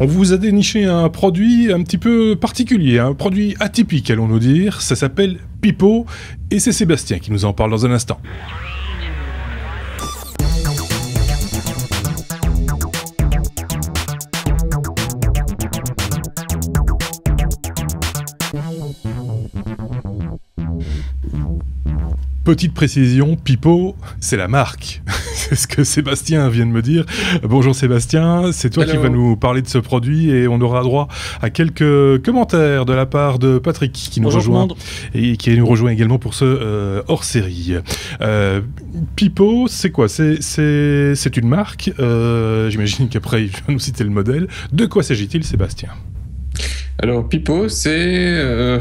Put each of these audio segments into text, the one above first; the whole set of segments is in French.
On vous a déniché un produit un petit peu particulier, un produit atypique, allons-nous dire. Ça s'appelle Pipo, et c'est Sébastien qui nous en parle dans un instant. Petite précision, Pipo, c'est la marque. C'est ce que Sébastien vient de me dire. Bonjour Sébastien, c'est toi qui vas nous parler de ce produit et on aura droit à quelques commentaires de la part de Patrick qui nous rejoint et qui nous rejoint également pour ce hors-série. Pipo, c'est quoi? C'est une marque. J'imagine qu'après il va nous citer le modèle. De quoi s'agit-il, Sébastien? Alors Pipo, c'est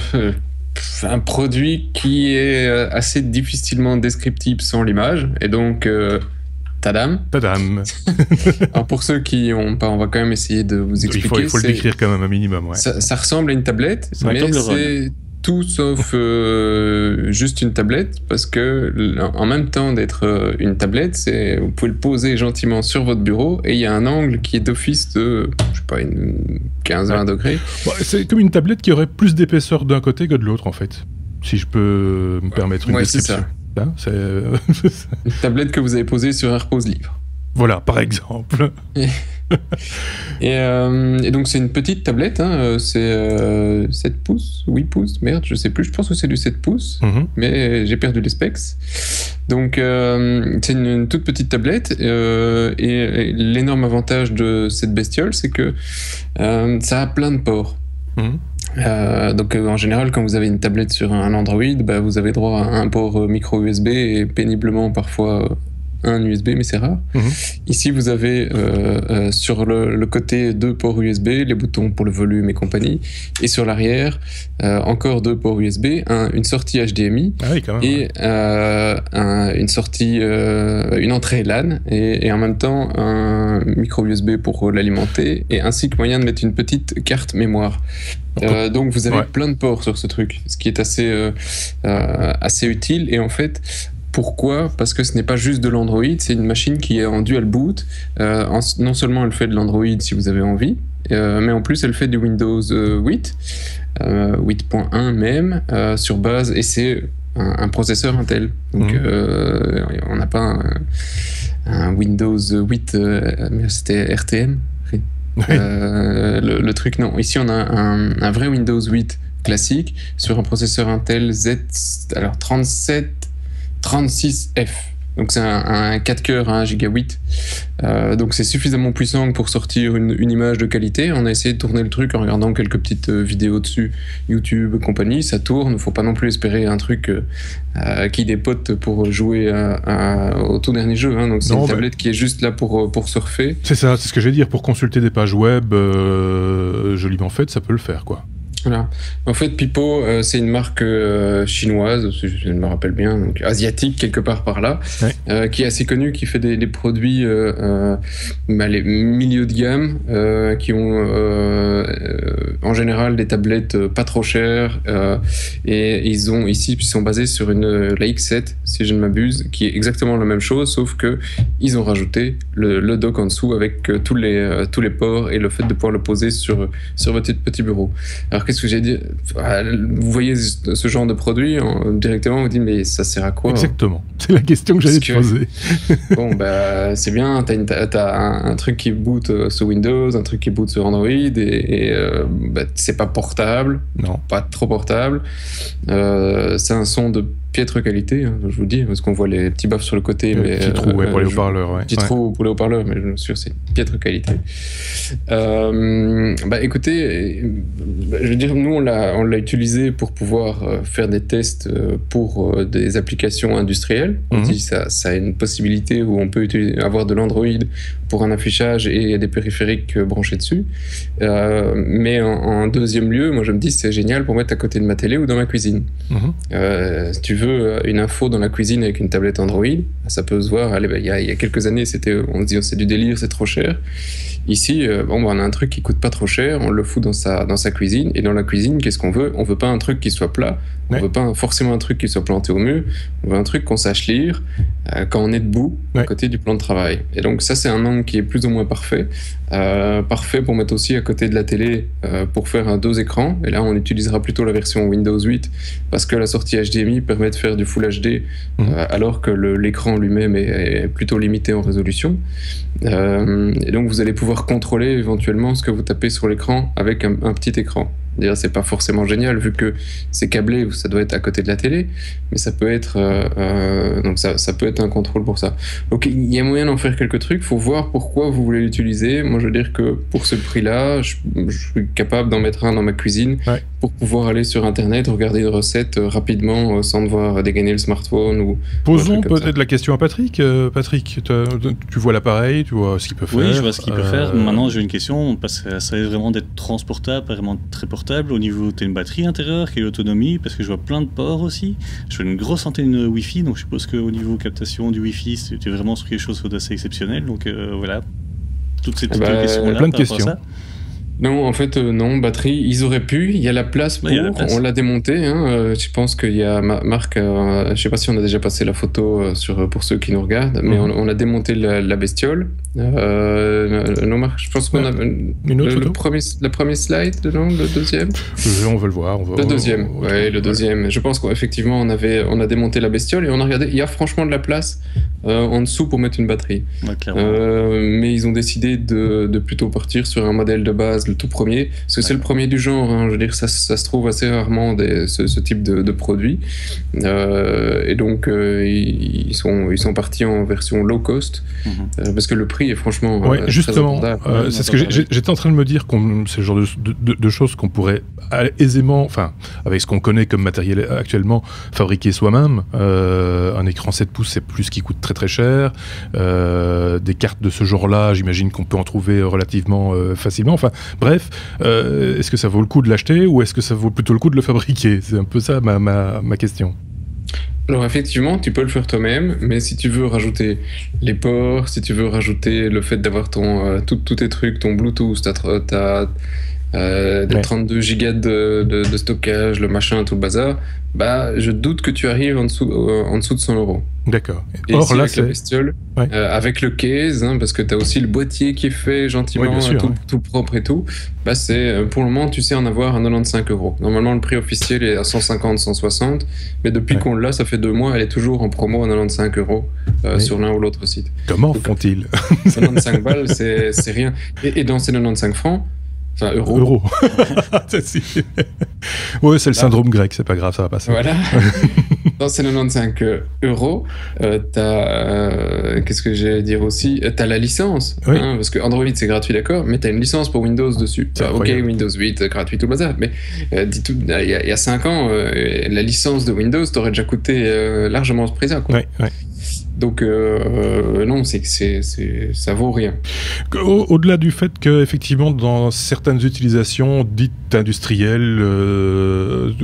un produit qui est assez difficilement descriptible sans l'image, et donc tadam. Tadam. Alors pour ceux qui n'ont pas, on va quand même essayer de vous expliquer. Il faut le décrire quand même un minimum. Ouais. Ça ressemble à une tablette, mais c'est tout sauf juste une tablette, parce que en même temps d'être une tablette, vous pouvez le poser gentiment sur votre bureau et il y a un angle qui est d'office de, je sais pas, une 15-20 degrés. Bon, c'est comme une tablette qui aurait plus d'épaisseur d'un côté que de l'autre, en fait, si je peux me permettre une description. C'est ça. Une tablette que vous avez posée sur un repose-livre. Voilà, par exemple. Et donc c'est une petite tablette, hein, c'est 7 pouces, 8 pouces, merde, je sais plus, je pense que c'est du 7 pouces, mais j'ai perdu les specs. Donc c'est une toute petite tablette, et l'énorme avantage de cette bestiole, c'est que ça a plein de ports. Donc en général, quand vous avez une tablette sur un Android, vous avez droit à un port micro USB et péniblement parfois un USB, mais c'est rare. Ici, vous avez sur le côté 2 ports USB, les boutons pour le volume et compagnie, et sur l'arrière, encore 2 ports USB, une sortie HDMI, et une sortie, une entrée LAN, et en même temps un micro USB pour l'alimenter, et ainsi que moyen de mettre une petite carte mémoire. Donc vous avez plein de ports sur ce truc, ce qui est assez utile, et en fait, pourquoi? Parce que ce n'est pas juste de l'Android, c'est une machine qui est en dual boot. Non seulement elle fait de l'Android si vous avez envie, mais en plus elle fait du Windows 8, 8.1 même, sur base, et c'est un processeur Intel. Donc on n'a pas un Windows 8, mais c'était RTM. Le truc, non. Ici on a un vrai Windows 8 classique sur un processeur Intel alors 36F. Donc c'est un 4 cœurs à 1 gigabyte. Donc c'est suffisamment puissant pour sortir une image de qualité. On a essayé de tourner le truc en regardant quelques petites vidéos dessus, YouTube, compagnie. Ça tourne. Faut pas non plus espérer un truc qui dépote pour jouer au tout dernier jeu. Hein. Donc c'est une tablette qui est juste là pour surfer. C'est ça, c'est ce que je vais dire. Pour consulter des pages web joliment faites, ça peut le faire, quoi. Voilà. En fait, Pipo, c'est une marque chinoise, si je me rappelle bien, donc asiatique quelque part par là, qui est assez connue, qui fait des produits les milieux de gamme, qui ont en général des tablettes pas trop chères, et ils sont basés sur la X7, si je ne m'abuse, qui est exactement la même chose, sauf que ils ont rajouté le dock en dessous avec tous les ports et le fait de pouvoir le poser sur votre petit bureau. Alors qu'est-ce que j'ai dit? Vous voyez ce genre de produit, directement vous dites mais ça sert à quoi? Exactement, c'est la question que j'allais te poser. Bon c'est bien, t'as un truc qui boot sur Windows, un truc qui boot sur Android, et c'est pas portable, non, pas trop portable, c'est un son de piètre qualité, hein, je vous dis, parce qu'on voit les petits baffes sur le côté, mais petit trou pour les haut-parleurs, petit trou pour les haut-parleurs, mais je suis sûr c'est piètre qualité. Écoutez, je veux dire, nous on l'a utilisé pour pouvoir faire des tests pour des applications industrielles. On dit ça a une possibilité où on peut avoir de l'Android pour un affichage et des périphériques branchés dessus. Mais en deuxième lieu, moi je me dis c'est génial pour mettre à côté de ma télé ou dans ma cuisine. Si tu veux une info dans la cuisine avec une tablette Android, ça peut se voir. Il y a quelques années, on se dit c'est du délire, c'est trop cher. Ici, on a un truc qui coûte pas trop cher, on le fout dans sa cuisine, et dans la cuisine, qu'est-ce qu'on veut? On veut pas un truc qui soit plat, on veut pas forcément un truc qui soit planté au mur, on veut un truc qu'on sache lire, quand on est debout, à côté du plan de travail. Et donc ça, c'est un angle qui est plus ou moins parfait. Parfait pour mettre aussi à côté de la télé pour faire un 2 écrans. Et là, on utilisera plutôt la version Windows 8 parce que la sortie HDMI permet de faire du Full HD alors que l'écran lui-même est plutôt limité en résolution. Et donc, vous allez pouvoir contrôler éventuellement ce que vous tapez sur l'écran avec un petit écran. D'ailleurs, c'est pas forcément génial vu que c'est câblé, ça doit être à côté de la télé, mais ça peut être donc ça peut être un contrôle pour ça. Donc il y a moyen d'en faire quelques trucs. Faut voir pourquoi vous voulez l'utiliser. Moi, je veux dire que pour ce prix-là, je suis capable d'en mettre un dans ma cuisine pour pouvoir aller sur Internet, regarder une recette rapidement sans devoir dégainer le smartphone ou. Posons peut-être la question à Patrick. Patrick, tu vois l'appareil, tu vois ce qu'il peut faire. Oui, je vois ce qu'il peut faire. Maintenant, j'ai une question parce que ça risque vraiment d'être transportable, vraiment très portable. Au niveau, tu as une batterie intérieure, quelle autonomie, parce que je vois plein de ports aussi. Je vois une grosse antenne Wi-Fi, donc je suppose qu'au niveau captation du Wi-Fi, tu es vraiment sur quelque chose d'assez exceptionnel. Donc voilà, toutes ces petites questions-là. Plein de questions. Non, en fait, non, batterie, ils auraient pu, il y a la place pour, on l'a démonté, hein, je pense qu'il y a Marc, je sais pas si on a déjà passé la photo pour ceux qui nous regardent, mais on a démonté la bestiole. Non, Marc, je pense qu'on a le premier slide, non, le deuxième. On veut le voir. Le deuxième, le deuxième. Je pense qu'effectivement, on a démonté la bestiole et on a regardé, il y a franchement de la place en dessous pour mettre une batterie. Mais ils ont décidé de plutôt partir sur un modèle de base, le tout premier, parce que c'est le premier du genre, hein, je veux dire, ça se trouve assez rarement ce type de produit. Et donc, ils sont partis en version low cost, parce que le prix est franchement justement, c'est ce que j'étais en train de me dire, c'est le genre de choses qu'on pourrait aisément, enfin, avec ce qu'on connaît comme matériel actuellement, fabriquer soi-même. Un écran 7 pouces, c'est plus qui coûte très très cher. Des cartes de ce genre-là, j'imagine qu'on peut en trouver relativement facilement. Enfin, bref, est-ce que ça vaut le coup de l'acheter ou est-ce que ça vaut plutôt le coup de le fabriquer? C'est un peu ça ma question. Alors effectivement, tu peux le faire toi-même, mais si tu veux rajouter les ports, si tu veux rajouter le fait d'avoir tous tes trucs, ton Bluetooth, t'as 32 gigas de stockage, le machin, tout le bazar, bah je doute que tu arrives en dessous de 100 €. D'accord. Et or, là, avec la bestiole, avec le case, hein, parce que tu as aussi le boîtier qui est fait gentiment, tout propre et tout, bah c'est pour le moment, tu sais en avoir à 95 €. Normalement, le prix officiel est à 150, 160, mais depuis qu'on l'a, ça fait 2 mois, elle est toujours en promo à 95 € sur l'un ou l'autre site. Comment font-ils? 95 balles, c'est rien. Et dans ces 95 francs, enfin, euros. Ouais, c'est le syndrome grec, c'est pas grave, ça va passer. Voilà. Dans ces 95 €, qu'est-ce que j'ai à dire aussi? T'as la licence, hein, parce que Android c'est gratuit, d'accord, mais t'as une licence pour Windows dessus. Ok, Windows 8, gratuit, tout le bazar, mais il y a 5 ans, la licence de Windows t'aurait déjà coûté largement ce prix-là, quoi. Donc non, ça vaut rien. Au-delà du fait que effectivement dans certaines utilisations dites industrielles,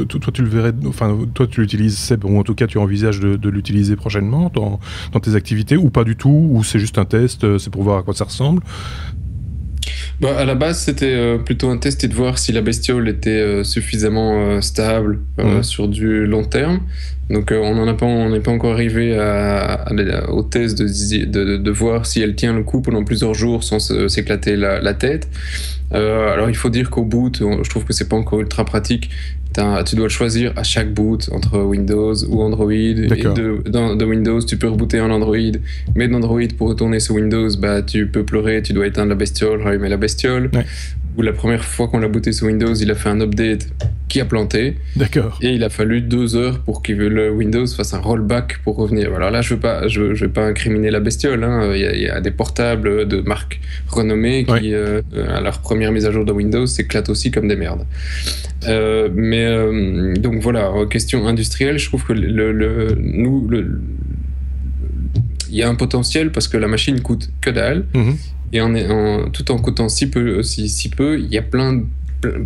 toi tu le verrais, enfin toi tu l'utilises, Seb, ou en tout cas tu envisages de l'utiliser prochainement dans tes activités, ou pas du tout, ou c'est juste un test, c'est pour voir à quoi ça ressemble? Bah, à la base, c'était plutôt un test et de voir si la bestiole était suffisamment stable sur du long terme. Donc on n'est pas encore arrivé au test de voir si elle tient le coup pendant plusieurs jours sans s'éclater la tête. Alors il faut dire qu'au boot, je trouve que c'est pas encore ultra pratique. Tu dois choisir à chaque boot entre Windows ou Android. Et de Windows, tu peux rebooter en Android. Mais d'Android, pour retourner sur Windows, bah, tu peux pleurer, tu dois éteindre la bestiole, rallumer la bestiole. Ou la première fois qu'on l'a booté sur Windows, il a fait un update qui a planté. D'accord. Et il a fallu 2 heures pour que le Windows fasse un rollback pour revenir. Alors là, je veux pas incriminer la bestiole. Hein. Il y a des portables de marques renommées qui, à leur première mise à jour de Windows, s'éclatent aussi comme des merdes. Donc voilà, question industrielle, je trouve que il y a un potentiel parce que la machine coûte que dalle. Et tout en coûtant si peu, il y a plein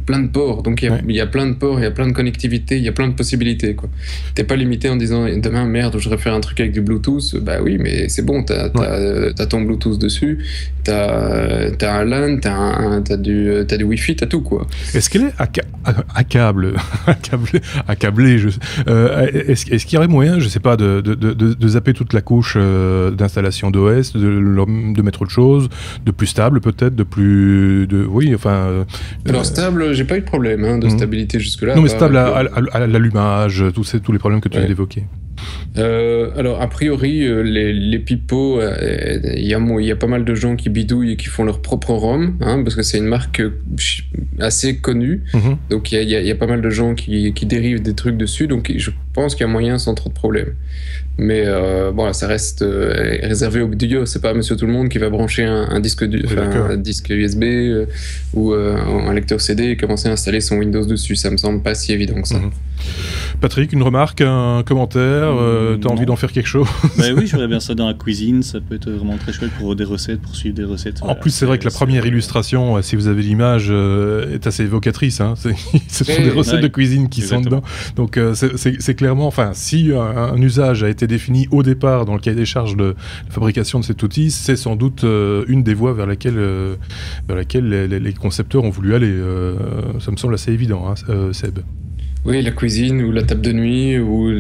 plein de ports. Donc il y a plein de ports, il y a plein de connectivité, il y a plein de possibilités, quoi. T'es pas limité en disant demain, merde, je voudrais faire un truc avec du Bluetooth. Bah oui, mais c'est bon, t'as ton Bluetooth dessus, t'as un LAN, t'as du Wi-Fi, t'as tout, quoi. Est-ce qu'elle est accablée est-ce qu'il y aurait moyen, je sais pas, de zapper toute la couche d'installation d'OS, de mettre autre chose, de plus stable peut-être, alors stable, j'ai pas eu de problème de stabilité jusque-là. Non, mais stable à l'allumage, tous les problèmes que tu viens d'évoquer. Alors a priori les pipeaux, il y a pas mal de gens qui bidouillent et qui font leur propre ROM, parce que c'est une marque assez connue, donc il y a pas mal de gens qui dérivent des trucs dessus, donc je pense qu'il y a moyen sans trop de problèmes. Mais bon, ça reste réservé aux bidouilleurs, c'est pas monsieur tout le monde qui va brancher un disque USB ou un lecteur CD et commencer à installer son Windows dessus, ça me semble pas si évident que ça. Patrick, une remarque, un commentaire, t'as envie d'en faire quelque chose? Bah oui, j'aurais bien ça dans la cuisine, ça peut être vraiment très chouette pour des recettes, pour suivre des recettes. En plus, c'est vrai que la première illustration, si vous avez l'image, est assez évocatrice. Ce sont des recettes de cuisine qui sont dedans. Donc c'est clairement, enfin, si un usage a été défini au départ dans le cahier des charges de la fabrication de cet outil, c'est sans doute une des voies vers laquelle les concepteurs ont voulu aller. Ça me semble assez évident, Seb. Oui, la cuisine ou la table de nuit ou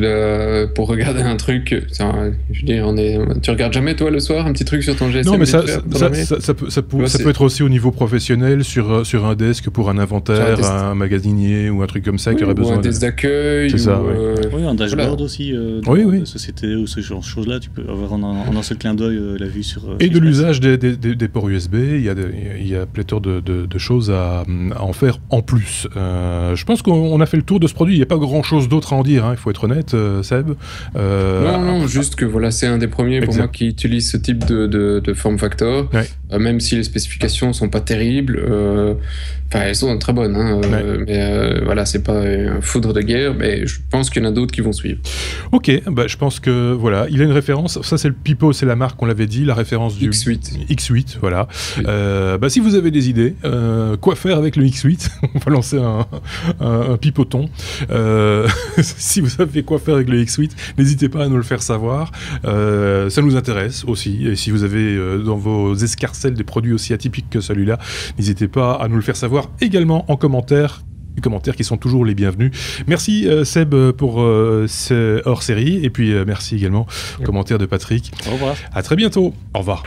pour regarder un truc. Je veux dire, tu regardes jamais toi le soir un petit truc sur ton GSM? Non, mais ça peut être aussi au niveau professionnel sur un desk pour un inventaire, un magasinier ou un truc comme ça qui aurait besoin. Ou un desk d'accueil. Oui, un dashboard aussi. De société ou ce genre de choses là, tu peux avoir en un seul clin d'œil la vue sur. Et de l'usage des ports USB, il y a pléthore de choses à en faire en plus. Je pense qu'on a fait le tour de ce produit, il n'y a pas grand chose d'autre à en dire, il faut être honnête, Seb. Non, juste que voilà, c'est un des premiers pour moi qui utilise ce type de form factor, même si les spécifications ne sont pas terribles. Enfin, elles sont très bonnes, mais voilà, c'est pas un foudre de guerre, mais je pense qu'il y en a d'autres qui vont suivre. Ok, je pense que voilà, il a une référence, ça c'est le Pipo, c'est la marque, on l'avait dit, la référence du X8, voilà. Oui. Si vous avez des idées, quoi faire avec le X8, on va lancer un pipoton. Si vous savez quoi faire avec le X8, n'hésitez pas à nous le faire savoir, ça nous intéresse aussi, et si vous avez dans vos escarcelles des produits aussi atypiques que celui-là, n'hésitez pas à nous le faire savoir également en commentaire. Les commentaires qui sont toujours les bienvenus. Merci Seb pour ce hors-série, et puis merci également aux commentaires de Patrick. Au revoir. À très bientôt. Au revoir.